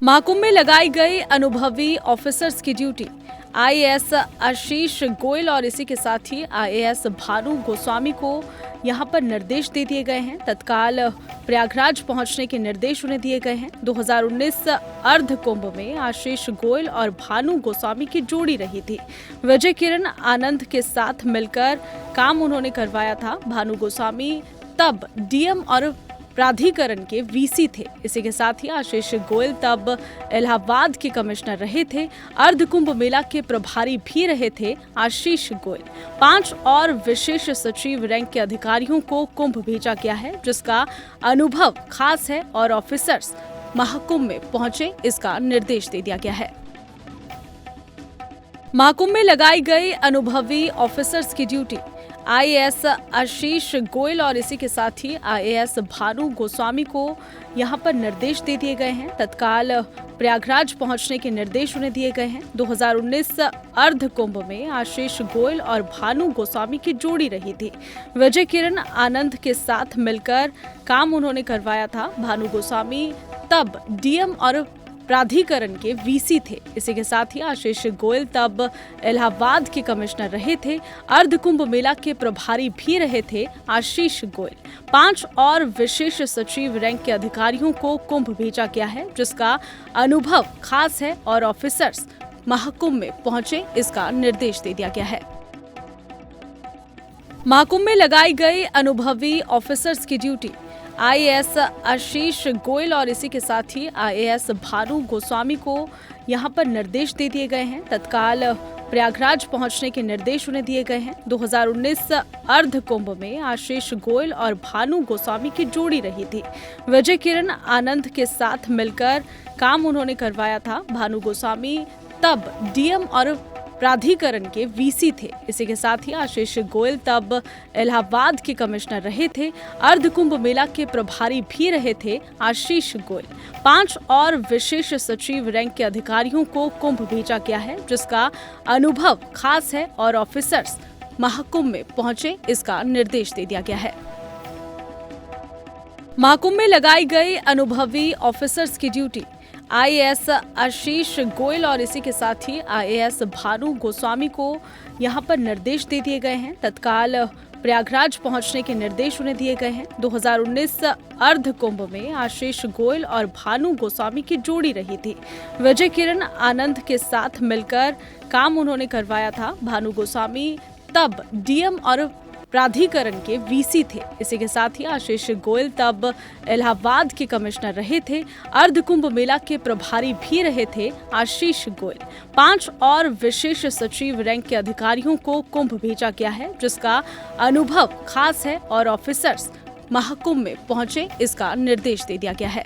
महाकुंभ में लगाई गई अनुभवी ऑफिसर्स की ड्यूटी। आईएएस आशीष गोयल और इसी के साथ ही आईएएस भानु गोस्वामी को यहां पर निर्देश दे दिए गए हैं। तत्काल प्रयागराज पहुंचने के निर्देश उन्हें दिए गए हैं। 2019 अर्ध कुंभ में आशीष गोयल और भानु गोस्वामी की जोड़ी रही थी। विजय किरण आनंद के साथ मिलकर काम उन्होंने करवाया था। भानु गोस्वामी तब डीएम और प्राधिकरण के वीसी थे। इसी के साथ ही आशीष गोयल तब इलाहाबाद के कमिश्नर रहे थे। अर्ध कुंभ मेला के प्रभारी भी रहे थे आशीष गोयल। 5 और विशेष सचिव रैंक के अधिकारियों को कुंभ भेजा गया है, जिसका अनुभव खास है और ऑफिसर्स महाकुंभ में पहुंचे, इसका निर्देश दे दिया गया है। महाकुंभ में लगाई गई अनुभवी ऑफिसर्स की ड्यूटी। आईएएस आशीष गोयल और इसी के साथ ही आईएएस भानु गोस्वामी को यहां पर निर्देश दे दिए गए हैं। तत्काल प्रयागराज पहुंचने के निर्देश उन्हें दिए गए हैं। 2019 अर्ध कुंभ में आशीष गोयल और भानु गोस्वामी की जोड़ी रही थी। विजय किरण आनंद के साथ मिलकर काम उन्होंने करवाया था। भानु गोस्वामी तब डीएम और प्राधिकरण के वीसी थे। इसी के साथ ही आशीष गोयल तब इलाहाबाद के कमिश्नर रहे थे। अर्ध कुंभ मेला के प्रभारी भी रहे थे आशीष गोयल। 5 और विशेष सचिव रैंक के अधिकारियों को कुंभ भेजा गया है, जिसका अनुभव खास है और ऑफिसर्स महाकुंभ में पहुंचे, इसका निर्देश दे दिया गया है। महाकुंभ में लगाई गई अनुभवी ऑफिसर्स की ड्यूटी। आईएएस आशीष गोयल और इसी के साथ ही आईएएस भानु गोस्वामी को यहां पर निर्देश दे दिए गए हैं। तत्काल प्रयागराज पहुंचने के निर्देश उन्हें दिए गए हैं। 2019 अर्ध कुंभ में आशीष गोयल और भानु गोस्वामी की जोड़ी रही थी। विजय किरण आनंद के साथ मिलकर काम उन्होंने करवाया था। भानु गोस्वामी तब डीएम और प्राधिकरण के वीसी थे। इसी के साथ ही आशीष गोयल तब इलाहाबाद के कमिश्नर रहे थे। अर्ध कुंभ मेला के प्रभारी भी रहे थे आशीष गोयल। 5 और विशेष सचिव रैंक के अधिकारियों को कुंभ भेजा गया है, जिसका अनुभव खास है और ऑफिसर्स महाकुंभ में पहुंचे, इसका निर्देश दे दिया गया है। महाकुंभ में लगाई गई अनुभवी ऑफिसर्स की ड्यूटी। आईएएस आशीष गोयल और इसी के साथ ही आईएएस भानु गोस्वामी को यहां पर निर्देश दे दिए गए हैं। तत्काल प्रयागराज पहुंचने के निर्देश उन्हें दिए गए हैं। 2019 अर्ध कुंभ में आशीष गोयल और भानु गोस्वामी की जोड़ी रही थी। विजय किरण आनंद के साथ मिलकर काम उन्होंने करवाया था। भानु गोस्वामी तब डीएम और प्राधिकरण के वीसी थे। इसी के साथ ही आशीष गोयल तब इलाहाबाद के कमिश्नर रहे थे। अर्ध कुंभ मेला के प्रभारी भी रहे थे आशीष गोयल। 5 और विशेष सचिव रैंक के अधिकारियों को कुंभ भेजा गया है, जिसका अनुभव खास है और ऑफिसर्स महाकुंभ में पहुंचे, इसका निर्देश दे दिया गया है।